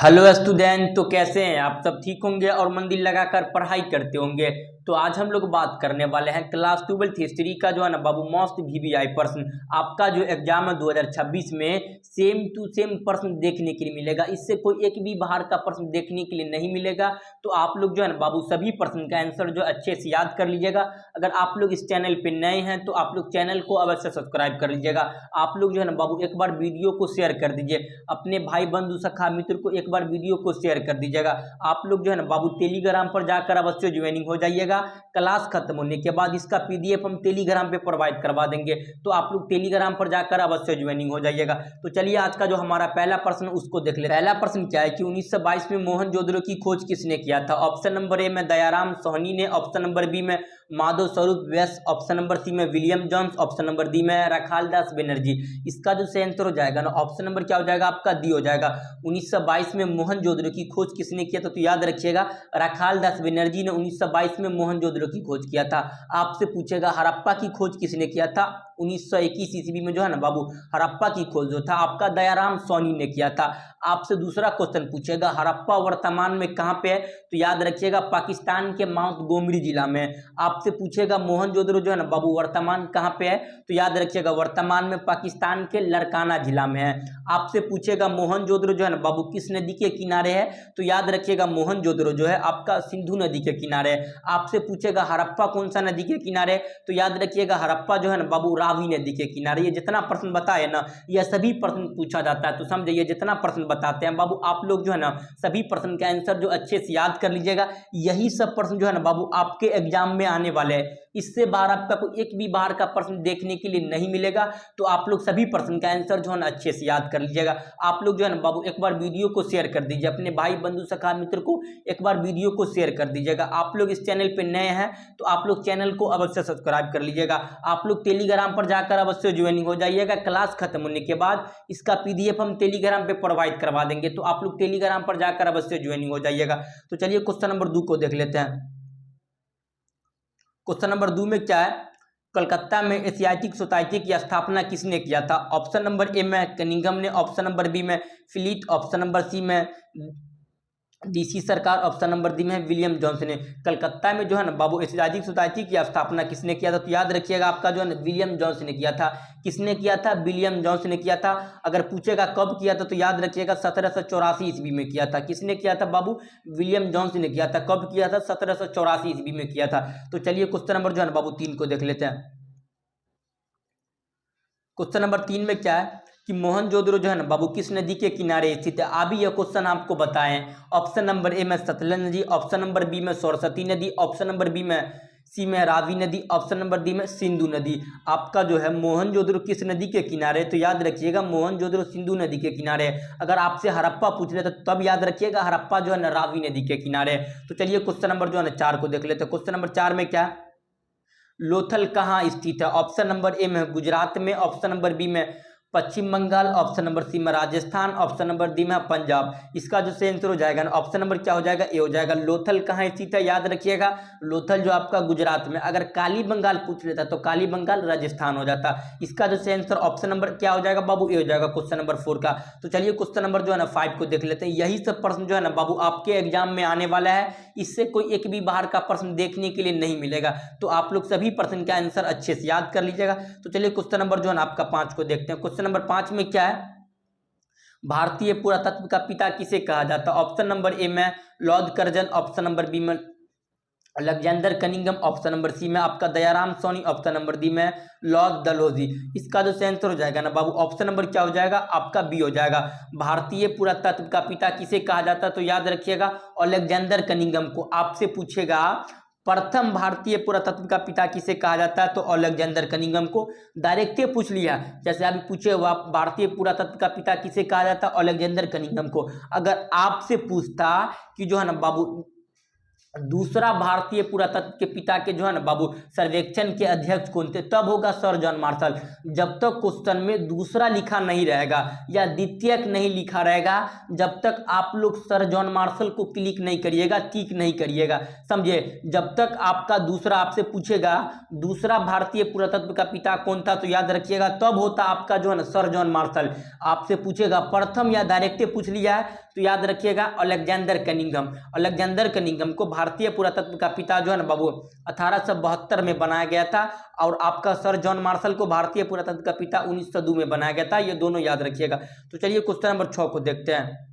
Hello student. तो कैसे हैं आप? सब ठीक होंगे और मन दिल लगाकर पढ़ाई करते होंगे। तो आज हम लोग बात करने वाले हैं क्लास 12th हिस्ट्री का जो है ना बाबू मोस्ट वीवीआई प्रश्न। आपका जो एग्जाम है 2026 में सेम टू सेम प्रश्न देखने के लिए मिलेगा। इससे कोई एक भी बाहर का प्रश्न देखने के लिए नहीं मिलेगा। तो आप लोग जो है ना बाबू सभी प्रश्न का आंसर जो अच्छे से याद कर लीजिएगा। अगर आप लोग इस चैनल पे नए हैं तो आप लोग चैनल को अवश्य सब्सक्राइब कर लीजिएगा। आप लोग जो है ना बाबू एक बार वीडियो को शेयर कर दीजिए, अपने भाई बंधु सखा मित्र को एक बार वीडियो को शेयर कर दीजिएगा। आप लोग जो है ना बाबू टेलीग्राम पर जाकर अवश्य ज्वाइनिंग हो जाइएगा। क्लास खत्म होने के बाद इसका पीडीएफ हम टेलीग्राम पे प्रोवाइड करवा देंगे, तो आप लोग टेलीग्राम पर जाकर अवश्य ज्वाइनिंग हो जाइएगा। तो चलिए आज का जो हमारा पहला प्रश्न उसको देख ले। पहला प्रश्न क्या है कि 1922 में मोहनजोदड़ो की खोज किसने किया था? ऑप्शन नंबर ए में दयाराम सोहनी ने, ऑप्शन नंबर बी में माधव स्वरूप व्यास, ऑप्शन नंबर सी में William Jones, option number D में रखालदास बनर्जी। इसका जो सही आंसर हो जाएगा ना ऑप्शन नंबर क्या हो जाएगा आपका डी हो जाएगा। 1922 में मोहनजोदड़ो की खोज किसने किया था? तो याद रखिएगा रखालदास बनर्जी ने 1922 में मोहनजोदड़ो की खोज किया था। आपसे पूछेगा हड़प्पा की खोज किसने किया था? 1921 ईस्वी में जो है ना बाबू हड़प्पा की खोज जो था आपका दयाराम सोनी ने किया था। आपसे दूसरा क्वेश्चन पूछेगा हड़प्पा वर्तमान में कहां पे है? तो याद रखिएगा पाकिस्तान के माउंट गोमरी जिला में। आपसे पूछेगा मोहनजोदड़ो जो है ना बाबू वर्तमान कहां पे है? तो याद रखिएगा वर्तमान में पाकिस्तान के लड़काना जिला में है। आपसे पूछेगा मोहनजोदड़ो जो है ना बाबू किस नदी के किनारे है? तो याद रखिएगा मोहनजोदड़ो जो है आपका सिंधु नदी के किनारे है। आपसे पूछेगा हड़प्पा कौन सा नदी के किनारे? तो याद रखिएगा हड़प्पा जो है ना बाबू रावी नदी के किनारे। ये जितना प्रश्न बताए ना यह सभी प्रश्न पूछा जाता है, तो समझिए जितना प्रश्न बताते हैं बाबू आप लोग जो है ना सभी प्रश्न का आंसर जो अच्छे से याद कर लीजिएगा। यही सब प्रश्न जो है ना बाबू आपके एग्जाम में आने वाले हैं। इससे बाहर आपका कोई एक भी बाहर का प्रश्न देखने के लिए नहीं मिलेगा। तो आप लोग सभी प्रश्न का आंसर जो है ना अच्छे से याद कर लीजिएगा। आप लोग जो है ना बाबू एक बार वीडियो को शेयर कर दीजिए, अपने भाई बंधु सखा मित्र को एक बार वीडियो को शेयर कर दीजिएगा। आप लोग इस चैनल पे नए हैं तो आप लोग चैनल को अवश्य सब्सक्राइब कर लीजिएगा। आप लोग टेलीग्राम पर जाकर अवश्य ज्वाइनिंग हो जाइएगा। क्लास खत्म होने के बाद इसका पीडीएफ हम टेलीग्राम पे प्रोवाइड करवा देंगे, तो आप लोग टेलीग्राम पर जाकर अवश्य ज्वाइनिंग हो जाइएगा। तो चलिए क्वेश्चन नंबर 2 को देख लेते हैं। क्वेश्चन नंबर 2 में क्या है? कलकत्ता में एशियाटिक सोसाइटी की स्थापना किसने किया था? ऑप्शन नंबर ए में कनिंघम ने, ऑप्शन नंबर बी में फिलिट, ऑप्शन नंबर सी में डीसी सरकार, ऑप्शन नंबर डी में विलियम जोन्स ने। कलकत्ता में जो है ना बाबू एशियाटिक सोसाइटी की स्थापना किसने किया था? तो याद रखिएगा आपका जो है ना विलियम जोन्स ने किया था। किसने किया था? विलियम जोन्स ने किया था। अगर पूछेगा कब किया था तो याद रखिएगा 1784 ईस्वी में किया था। किसने किया था बाबू? विलियम जोन्स ने किया था। कब किया था? 1784 ईस्वी में किया था। तो चलिए क्वेश्चन नंबर जो है ना बाबू 3 को देख लेते हैं। क्वेश्चन नंबर 3 में क्या है कि मोहनजोदड़ो जो है ना बाबू किस नदी के किनारे स्थित है? अभी यह क्वेश्चन आपको बताएं। ऑप्शन नंबर ए में सतलज नदी, ऑप्शन नंबर बी में सरस्वती नदी, ऑप्शन नंबर बी में सी में रावी नदी, ऑप्शन नंबर डी में सिंधु नदी। आपका जो है मोहनजोदड़ो किस नदी के किनारे? तो याद रखिएगा मोहनजोदड़ो सिंधु नदी के किनारे। अगर आपसे हड़प्पा पूछ ले तो तब याद रखिएगा हड़प्पा जो है ना रावी नदी के किनारे। तो चलिए क्वेश्चन नंबर जो है ना 4 को देख लेते हैं। क्वेश्चन नंबर 4 में क्या है? लोथल कहाँ स्थित है? ऑप्शन नंबर ए में गुजरात में, ऑप्शन नंबर बी में पश्चिम बंगाल, ऑप्शन नंबर सी में राजस्थान, ऑप्शन नंबर डी में पंजाब। इसका जो सही आंसर हो जाएगा ना ऑप्शन नंबर क्या हो जाएगा? ए हो जाएगा। लोथल कहाँ स्थित है? याद रखिएगा लोथल जो आपका गुजरात में। अगर काली बंगाल पूछ लेता तो काली बंगाल राजस्थान हो जाता। इसका जो सही आंसर ऑप्शन नंबर क्या हो जाएगा बाबू? ए हो जाएगा क्वेश्चन नंबर 4 का। तो चलिए क्वेश्चन नंबर जो है ना 5 को देख लेते हैं। यही सब प्रश्न जो है ना बाबू आपके एग्जाम में आने वाला है। इससे कोई एक भी बाहर का प्रश्न देखने के लिए नहीं मिलेगा। तो आप लोग सभी प्रश्न का आंसर अच्छे से याद कर लीजिएगा। तो चलिए क्वेश्चन नंबर जो है ना आपका 5 को देखते हैं। क्वेश्चन नंबर 5 में क्या है? भारतीय पुरातत्व का पिता किसे कहा जाता है? ऑप्शन नंबर ए में Lord Curzon, option number B में Alexander Cunningham, option number C में आपका Dayaram Soni, option number D में लॉर्ड डलहौजी। इसका जो सही आंसर हो जाएगा ना बाबू ऑप्शन नंबर क्या हो जाएगा? आपका बी हो जाएगा। भारतीय पुरातत्व का पिता किसे कहा जाता है? तो याद रखिएगा अलेक्जेंडर कनिंघम को। आपसे पूछेगा प्रथम भारतीय पुरातत्व का पिता किसे कहा जाता है? तो अलेक्जेंडर कनिंघम को। डायरेक्ट पूछ लिया, जैसे अभी पूछे हुआ भारतीय पुरातत्व का पिता किसे कहा जाता है? अलेक्जेंडर कनिंघम को। अगर आपसे पूछता कि जो है ना बाबू दूसरा भारतीय पुरातत्व के पिता के जो है ना बाबू सर्वेक्षण के अध्यक्ष कौन थे? तब होगा सर जॉन मार्शल। जब तक क्वेश्चन में दूसरा लिखा नहीं रहेगा या द्वितीयक नहीं लिखा रहेगा जब तक आप लोग सर जॉन मार्शल को क्लिक नहीं करिएगा, टिक नहीं करिएगा, समझे। जब तक आपका दूसरा आपसे पूछेगा दूसरा भारतीय पुरातत्व का पिता कौन था तो याद रखिएगा तब होता आपका जो है ना सर जॉन मार्शल। आपसे पूछेगा प्रथम या डायरेक्ट पूछ लिया है तो याद रखिएगा अलेक्जेंडर कनिंघम। अलेक्जेंडर कनिंघम को भारतीय पुरातत्व का पिता जो है ना बाबू 1872 में बनाया गया था, और आपका सर जॉन मार्शल को भारतीय पुरातत्व का पिता 1902 में बनाया गया था। ये दोनों याद रखिएगा। तो चलिए क्वेश्चन नंबर 6 को देखते हैं।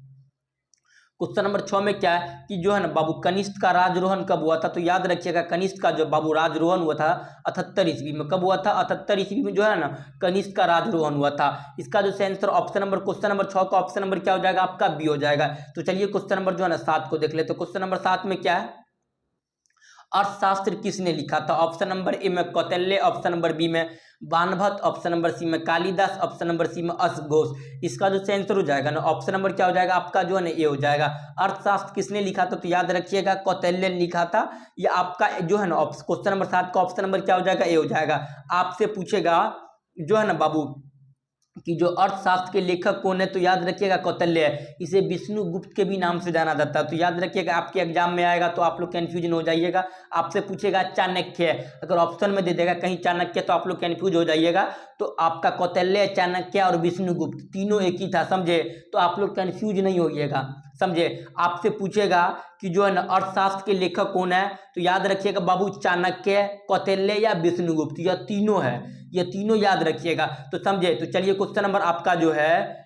क्वेश्चन नंबर 6 में क्या है कि जो है ना बाबू कनिष्क का राजरोहण कब हुआ था? तो याद रखिएगा कनिष्क का जो बाबू राजरोहण हुआ था 78 ईस्वी में। कब हुआ था? 78 ईस्वी में जो है ना कनिष्क का राजरोहण हुआ था। इसका जो answer option number question number 6 का ऑप्शन नंबर क्या हो जाएगा? आपका बी हो जाएगा। तो चलिए क्वेश्चन नंबर जो है ना 7 को देख ले। तो क्वेश्चन नंबर 7 में क्या है? अर्थशास्त्र किसने लिखा था? ऑप्शन नंबर ए में कौटिल्य, ऑप्शन नंबर बी में बाणभट्ट, ऑप्शन नंबर सी में कालिदास, ऑप्शन नंबर सी में अश्वघोष। इसका जो आंसर हो जाएगा ना ऑप्शन नंबर क्या हो जाएगा? आपका जो है ना ए हो जाएगा। अर्थशास्त्र किसने लिखा था? तो याद रखिएगा कौटिल्य ने लिखा था। ये आपका जो है ना क्वेश्चन नंबर 7 का ऑप्शन नंबर क्या हो जाएगा? ए हो जाएगा। आपसे पूछेगा जो है ना बाबू कि जो अर्थशास्त्र के लेखक कौन है? तो याद रखिएगा कौटिल्य है। इसे विष्णुगुप्त के भी नाम से जाना जाता है। तो याद रखिएगा आपके एग्जाम में आएगा तो आप लोग कंफ्यूजन हो जाइएगा। आपसे पूछेगा चाणक्य, अगर ऑप्शन में दे देगा कहीं चाणक्य तो आप लोग कंफ्यूज हो जाइएगा। तो आपका कौटिल्य, चाणक्य और विष्णुगुप्त तीनों एक ही था, समझे? तो आप लोग कंफ्यूज नहीं होइएगा, समझे? आपसे पूछेगा कि जो है ना अर्थशास्त्र के लेखक कौन है? तो याद रखिएगा बाबू चाणक्य, कौटिल्य या विष्णुगुप्त, यह तीनों है, ये तीनों याद रखिएगा। तो समझे? तो चलिए क्वेश्चन नंबर आपका जो है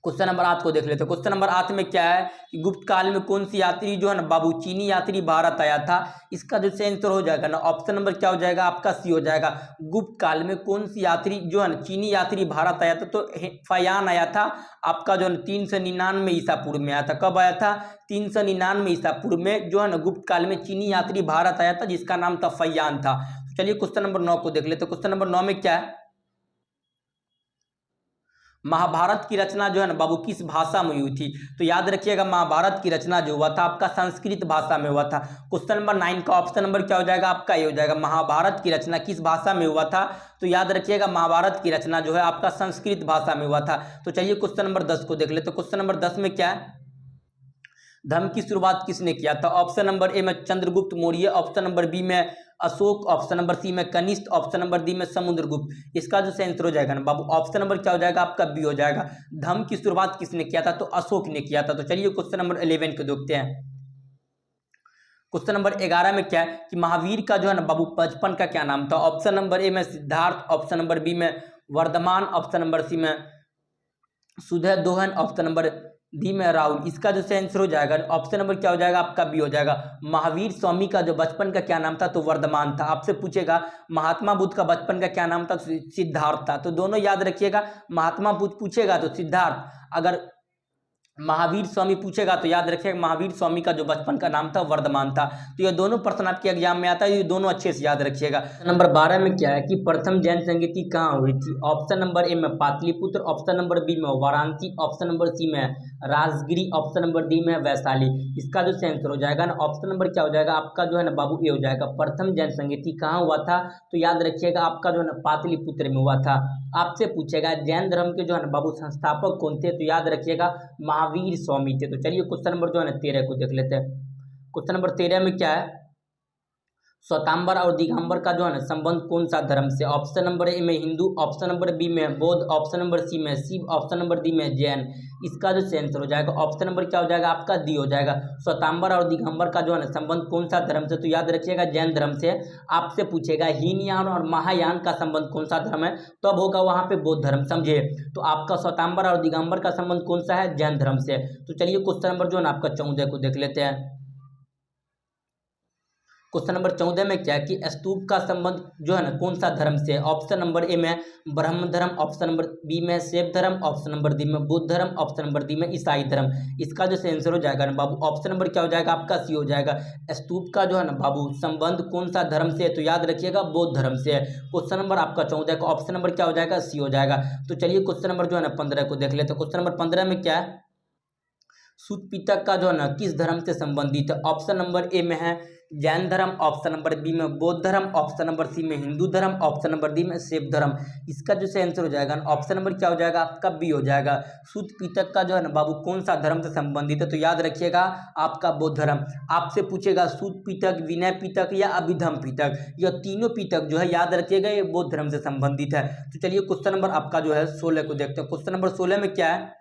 क्वेश्चन नंबर 8 को देख लेते हैं। क्वेश्चन नंबर 8 में क्या है कि गुप्त काल में कौन सी यात्री जो है ना बाबू चीनी यात्री भारत आया था? इसका जो आंसर हो जाएगा ना ऑप्शन नंबर क्या हो जाएगा? आपका सी हो जाएगा। गुप्त काल में कौन सी यात्री जो है ना चीनी यात्री भारत आया था? तो फयान आया था। आपका जो है 399 ईसा पूर्व में आया था। कब आया था? 399 ईसा पूर्व में जो है ना गुप्त काल में चीनी यात्री भारत आया था, जिसका नाम था फयान था। तो चलिए क्वेश्चन नंबर 9 को देख लेते हैं। क्वेश्चन नंबर 9 में क्या है? महाभारत की रचना जो है ना बाबू किस भाषा में हुई थी? तो याद रखिएगा महाभारत की रचना जो हुआ था आपका संस्कृत भाषा में हुआ था। क्वेश्चन नंबर 9 का ऑप्शन नंबर क्या हो जाएगा? आपका ये हो जाएगा। महाभारत की रचना किस भाषा में हुआ था? तो याद रखिएगा महाभारत की रचना जो है आपका संस्कृत भाषा में हुआ था। तो चलिए क्वेश्चन नंबर 10 को देख ले। तो क्वेश्चन नंबर 10 में क्या है? धर्म की शुरुआत किसने किया था? ऑप्शन नंबर ए में Chandragupta Maurya, option number B में अशोक, ऑप्शन नंबर सी में कनिष्क, ऑप्शन नंबर डी में समुद्रगुप्त। इसका जो आंसर हो जाएगा ना बाबू ऑप्शन नंबर क्या हो जाएगा? आपका बी हो जाएगा। धर्म की शुरुआत किसने किया था? तो अशोक ने किया था। तो चलिए क्वेश्चन नंबर 11 को देखते हैं। क्वेश्चन नंबर 11 में क्या है कि महावीर का जो है ना बाबू बचपन का क्या नाम था? ऑप्शन नंबर ए में सिद्धार्थ, ऑप्शन नंबर बी में वर्धमान, ऑप्शन नंबर सी में सुधोधन, ऑप्शन नंबर डी में राहुल। इसका जो आंसर हो जाएगा ऑप्शन नंबर क्या हो जाएगा? आपका बी हो जाएगा। महावीर स्वामी का जो बचपन का क्या नाम था? तो वर्धमान था। आपसे पूछेगा महात्मा बुद्ध का बचपन का क्या नाम था? तो सिद्धार्थ था। तो दोनों याद रखिएगा। महात्मा बुद्ध पूछेगा तो सिद्धार्थ, अगर महावीर स्वामी पूछेगा तो याद रखिएगा महावीर स्वामी का जो बचपन का नाम था वर्धमान था। तो ये दोनों प्रश्न आपके एग्जाम में आता है, ये दोनों अच्छे से याद रखिएगा। नंबर 12 में क्या है कि प्रथम जैन संगीति कहाँ हुई थी? ऑप्शन नंबर ए में पाटलिपुत्र, ऑप्शन नंबर बी में वाराणसी, ऑप्शन नंबर सी में राजगिरी, ऑप्शन नंबर डी में वैशाली। इसका जो आंसर हो जाएगा ना ऑप्शन नंबर क्या हो जाएगा? आपका जो है ना बाबू ए हो जाएगा। प्रथम जैन संगीति कहाँ हुआ था? तो याद रखिएगा आपका जो है ना पाटलिपुत्र में हुआ था। आपसे पूछेगा जैन धर्म के जो है ना बाबू संस्थापक कौन थे? तो याद रखिएगा महावीर स्वामी थे। तो चलिए क्वेश्चन नंबर जो है ना 13 को देख लेते हैं। क्वेश्चन नंबर 13 में क्या है? श्वेतांबर और दिगंबर का जो है ना संबंध कौन सा धर्म से? ऑप्शन नंबर ए में हिंदू, ऑप्शन नंबर बी में बौद्ध, ऑप्शन नंबर सी में शिव, ऑप्शन नंबर डी में जैन। इसका जो आंसर हो जाएगा ऑप्शन नंबर क्या हो जाएगा? आपका डी हो जाएगा। श्वेतांबर और दिगंबर का जो है ना संबंध कौन सा धर्म से? तो याद रखिएगा जैन धर्म से। आपसे पूछेगा हीनयान और महायान का संबंध कौन सा धर्म है? तब होगा वहां पे बौद्ध धर्म, समझे? तो आपका श्वेतांबर और दिगंबर का संबंध कौन सा है? जैन धर्म से। तो चलिए क्वेश्चन नंबर जो है ना आपका 14 को देख लेते हैं। क्वेश्चन नंबर 14 में क्या है कि स्तूप का संबंध जो है ना कौन सा धर्म से? ऑप्शन नंबर ए में ब्रह्म धर्म, ऑप्शन नंबर बी में शैव धर्म, ऑप्शन नंबर डी में बुद्ध धर्म, ऑप्शन नंबर डी में ईसाई धर्म। इसका जो आंसर हो जाएगा ना बाबू ऑप्शन नंबर क्या हो जाएगा? आपका सी हो जाएगा। स्तूप का जो है ना बाबू संबंध कौन सा धर्म से है? तो याद रखिएगा बौद्ध धर्म से है। क्वेश्चन नंबर आपका 14 का ऑप्शन नंबर क्या हो जाएगा? सी हो जाएगा। तो चलिए क्वेश्चन नंबर जो है ना 15 को देख लेते हैं। क्वेश्चन नंबर 15 में क्या है? सूत पितक का जो है ना किस धर्म से संबंधित है? ऑप्शन नंबर ए में है जैन धर्म, ऑप्शन नंबर बी में बौद्ध धर्म, ऑप्शन नंबर सी में हिंदू धर्म, ऑप्शन नंबर डी में शैव धर्म। इसका जो आंसर हो जाएगा ऑप्शन नंबर क्या हो जाएगा? आपका बी हो जाएगा। सूत पितक का जो है ना बाबू कौन सा धर्म से संबंधित है? तो याद रखिएगा आपका बौद्ध धर्म। आपसे पूछेगा सूत पितक, विनय पितक या अभिधम पितक, यह तीनों पितक जो है याद रखिएगा ये बौद्ध धर्म से संबंधित है। तो चलिए क्वेश्चन नंबर आपका जो है 16 को देखते हैं। क्वेश्चन नंबर 16 में क्या है?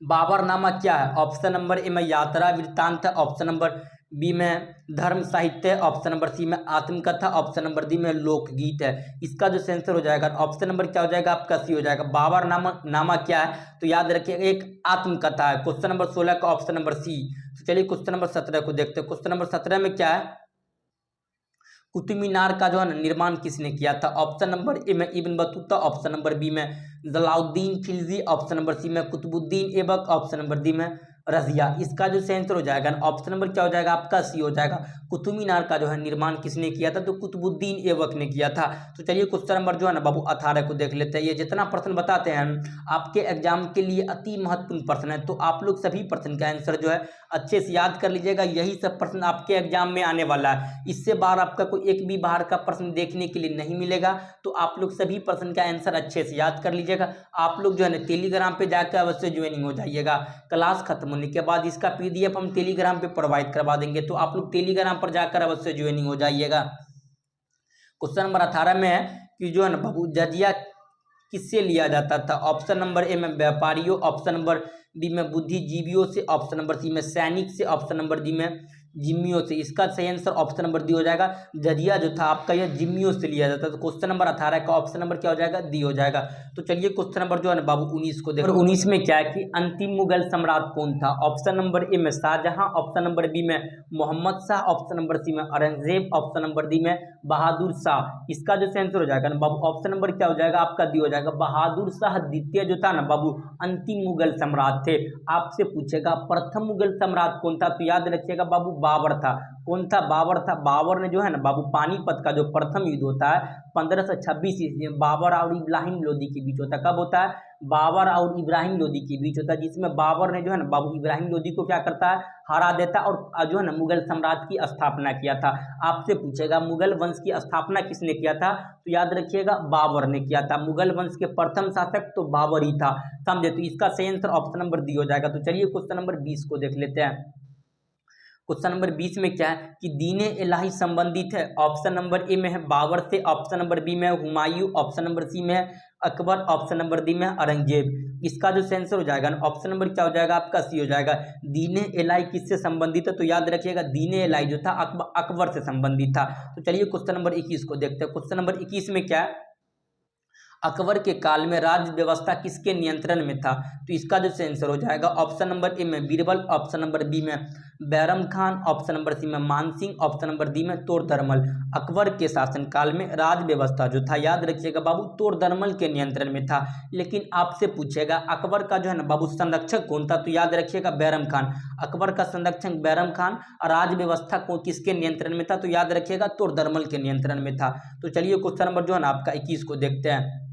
बाबरनामा क्या है? ऑप्शन नंबर ए में यात्रा वृत्तांत है, ऑप्शन नंबर बी में धर्म साहित्य है, ऑप्शन नंबर सी में आत्मकथा, ऑप्शन नंबर डी में लोकगीत है। इसका जो सेंसर हो जाएगा ऑप्शन नंबर क्या हो जाएगा आपका सी हो जाएगा। बाबरनामा क्या है? तो याद रखिएगा एक आत्मकथा है। क्वेश्चन नंबर 16 का ऑप्शन नंबर सी। तो चलिए क्वेश्चन नंबर 17 को देखते हैं। क्वेश्चन नंबर 17 में क्या है? कुतुब मीनार का जो है ना निर्माण किसने किया था? ऑप्शन नंबर ए में Ibn Battuta, option number B में Jalaluddin Khilji, option number C में Qutbuddin Aibak, option number D में रजिया। इसका जो सेंसर हो जाएगा ऑप्शन नंबर क्या हो जाएगा आपका सी हो जाएगा। कुतुब मीनार का जो है निर्माण किसने किया था? तो कुतुबुद्दीन ऐबक ने किया था। तो चलिए क्वेश्चन नंबर जो है ना बाबू 18 को देख लेते हैं। ये जितना प्रश्न बताते हैं आपके एग्जाम के लिए अति महत्वपूर्ण प्रश्न है, तो आप लोग सभी प्रश्न का आंसर जो है अच्छे से याद कर लीजिएगा। यही सब प्रश्न आपके एग्जाम में आने वाला है। इससे बाहर आपका कोई एक भी बाहर का प्रश्न देखने के लिए नहीं मिलेगा। तो आप लोग सभी प्रश्न का आंसर अच्छे से याद कर लीजिएगा। आप लोग जो है ना टेलीग्राम पे जाकर अवश्य ज्वाइनिंग हो जाइएगा। क्लास खत्म होने के बाद इसका PDF हम टेलीग्राम पे प्रोवाइड करवा देंगे, तो आप लोग टेलीग्राम पर जाकर अवश्य ज्वाइनिंग हो जाइएगा। क्वेश्चन नंबर 18 में है कि जो है ना बाबू जजिया किससे लिया जाता था? ऑप्शन नंबर ए में व्यापारियों, ऑप्शन नंबर बी में बुद्धिजीवियों से, ऑप्शन नंबर सी में सैनिक से, ऑप्शन नंबर डी में जिम्मियों से। इसका सही आंसर ऑप्शन नंबर डी हो जाएगा। जजिया जो था आपका यह जिम्मियों से लिया जाता है। तो क्वेश्चन नंबर 18 का ऑप्शन नंबर क्या हो जाएगा? डी हो जाएगा। तो चलिए क्वेश्चन नंबर जो है ना बाबू 19 को देखो। 19 में क्या है कि अंतिम मुगल सम्राट कौन था? ऑप्शन नंबर ए में शाहजहां, ऑप्शन नंबर बी में Mohammad Shah, option number C में औरंगजेब, ऑप्शन नंबर डी में बहादुर शाह। इसका जो आंसर हो जाएगा ना बाबू ऑप्शन नंबर क्या हो जाएगा आपका डी हो जाएगा। बहादुर शाह द्वितीय जो था ना बाबू अंतिम मुगल सम्राट थे। आपसे पूछेगा प्रथम मुगल सम्राट कौन था? तो याद रखिएगा बाबू बाबर था। कौन था? बाबर था। बाबर ने जो है ना बाबू पानीपत का जो प्रथम युद्ध होता है 1526 ईस्वी में बाबर और इब्राहिम लोदी के बीच होता है। कब होता है? बाबर और इब्राहिम लोदी के बीच होता है, जिसमें बाबर ने जो है ना बाबू इब्राहिम लोदी को क्या करता है? हरा देता है और जो है ना मुगल सम्राट की स्थापना किया था। आपसे पूछेगा मुगल वंश की स्थापना किसने किया था? तो याद रखिएगा बाबर ने किया था। मुगल वंश के प्रथम शासक तो बाबर ही था, समझे। तो इसका सही आंसर ऑप्शन नंबर डी हो जाएगा। तो चलिए क्वेश्चन नंबर 20 को देख लेते हैं। क्वेश्चन नंबर 20 में क्या है कि दीने इलाही संबंधित है? ऑप्शन नंबर ए में है बाबर से, ऑप्शन नंबर बी में है हुमायूं, ऑप्शन नंबर सी में है अकबर, ऑप्शन नंबर डी में है औरंगजेब। इसका जो सेंसर हो जाएगा ना ऑप्शन नंबर क्या हो जाएगा आपका सी हो जाएगा। दीने इलाही किससे संबंधित है? तो याद रखिएगा दीने इलाही जो था अकबर से संबंधित था। तो चलिए क्वेश्चन नंबर 21 को देखते हैं। क्वेश्चन नंबर 21 में क्या है? अकबर के काल में राज्य व्यवस्था किसके नियंत्रण में था? तो इसका जो आंसर हो जाएगा ऑप्शन नंबर ए में बीरबल, ऑप्शन नंबर बी में Bairam Khan, option number C में मानसिंह, ऑप्शन नंबर डी में तोड़दरमल। अकबर के शासनकाल में राज्य व्यवस्था जो था याद रखिएगा बाबू तोड़दरमल के नियंत्रण में था। लेकिन आपसे पूछेगा अकबर का जो है ना बाबू संरक्षक कौन था? तो याद रखिएगा बैरम खान। अकबर का संरक्षक बैरम खान और राज्य व्यवस्था को किसके नियंत्रण में था? तो याद रखिएगा तोड़दरमल के नियंत्रण में था। तो चलिए क्वेश्चन नंबर जो है ना आपका 21 को देखते हैं।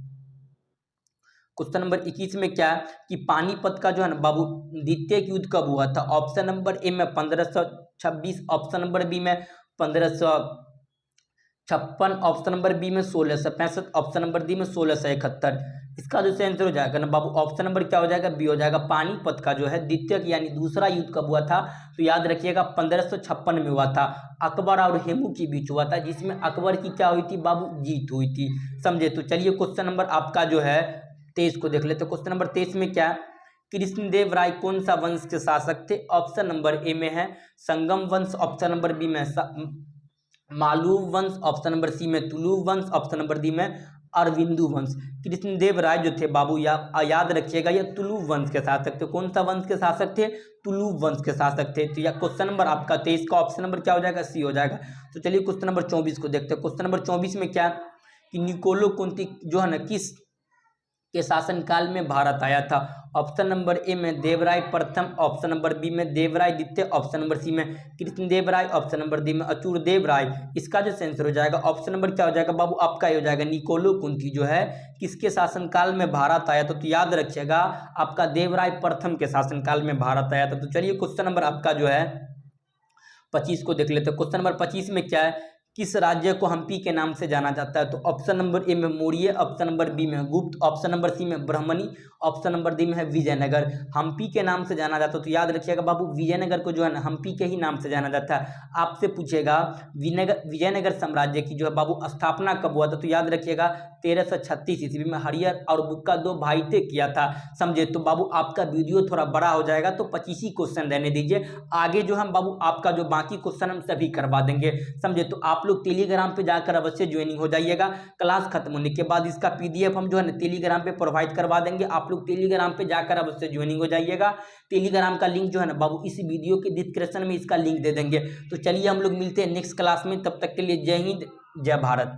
क्वेश्चन नंबर 21 में क्या है कि पानीपत का जो है ना बाबू द्वितीय युद्ध कब हुआ था? ऑप्शन नंबर ए में 1526, ऑप्शन नंबर बी में 1556, ऑप्शन नंबर बी में 1665, ऑप्शन नंबर डी में 1671। इसका जो आंसर हो जाएगा ना बाबू ऑप्शन नंबर क्या हो जाएगा? बी हो जाएगा। पानीपत का जो है द्वितीय यानी दूसरा युद्ध कब हुआ था? तो याद रखिएगा 1556 में हुआ था। अकबर और हेमू के बीच हुआ था, जिसमें अकबर की क्या हुई थी बाबू? जीत हुई थी, समझे। तो चलिए क्वेश्चन नंबर आपका जो है 23 को देख लेते हैं। क्वेश्चन नंबर 23 में क्या है? कृष्णदेव राय कौन सा वंश के शासक थे? ऑप्शन नंबर ए में है संगम वंश, ऑप्शन नंबर बी में मालूव वंश, ऑप्शन नंबर सी में तुलुव वंश, ऑप्शन नंबर डी में अरविंदु वंश। कृष्णदेव राय जो थे बाबू याद रखिएगा ये तुलुव वंश के शासक थे। कौन सा वंश के शासक थे? तुलुव वंश के शासक थे। तो यह क्वेश्चन नंबर आपका 23 का ऑप्शन नंबर क्या हो जाएगा? सी हो जाएगा। तो चलिए क्वेश्चन नंबर 24 को देखते हैं। क्वेश्चन नंबर 24 में क्या कि निकोलो कुंती जो है ना किस के शासनकाल में भारत आया था? ऑप्शन नंबर ए में देवराय प्रथम, ऑप्शन नंबर बी में देवराय द्वितीय, ऑप्शन नंबर सी में कृष्णदेव राय, ऑप्शन नंबर डी में अचूरदेव राय। इसका जो आंसर हो जाएगा ऑप्शन नंबर क्या हो जाएगा बाबू आपका ये हो जाएगा निकोलो कुंती जो है किसके शासनकाल में भारत आया था? तो याद रखिएगा आपका देवराय प्रथम के शासनकाल में भारत आया था। तो चलिए क्वेश्चन नंबर आपका जो है 25 को देख लेते हैं। क्वेश्चन नंबर 25 में क्या है किस राज्य को हम्पी के नाम से जाना जाता है? तो ऑप्शन नंबर ए में मौर्य, ऑप्शन नंबर बी में गुप्त, ऑप्शन नंबर सी में ब्राह्मणी, ऑप्शन नंबर डी में है विजयनगर। हम्पी के नाम से जाना जाता है तो याद रखिएगा बाबू, विजयनगर को जो है ना हम्पी के ही नाम से जाना जाता है। आपसे पूछेगा विजयनगर साम्राज्य की जो है बाबू स्थापना कब हुआ था? तो याद रखिएगा 1336 ईस्वी में हरिहर और बुक्का दो भाई थे किया था। समझे? तो बाबू आपका वीडियो थोड़ा बड़ा हो जाएगा तो 25 ही क्वेश्चन रहने दीजिए, आगे जो हम बाबू आपका जो बाकी क्वेश्चन हम सभी करवा देंगे। समझे? तो आप लोग टेलीग्राम पे जाकर अवश्य ज्वाइनिंग हो जाइएगा। क्लास खत्म होने के बाद इसका पीडीएफ हम जो है ना टेलीग्राम पे प्रोवाइड करवा देंगे, आप लोग टेलीग्राम पे जाकर अवश्य ज्वाइनिंग हो जाइएगा। टेलीग्राम का लिंक जो है ना बाबू इस वीडियो के डिस्क्रिप्शन में इसका लिंक दे देंगे। तो चलिए हम लोग मिलते हैं नेक्स्ट क्लास में, तब तक के लिए जय हिंद जय भारत।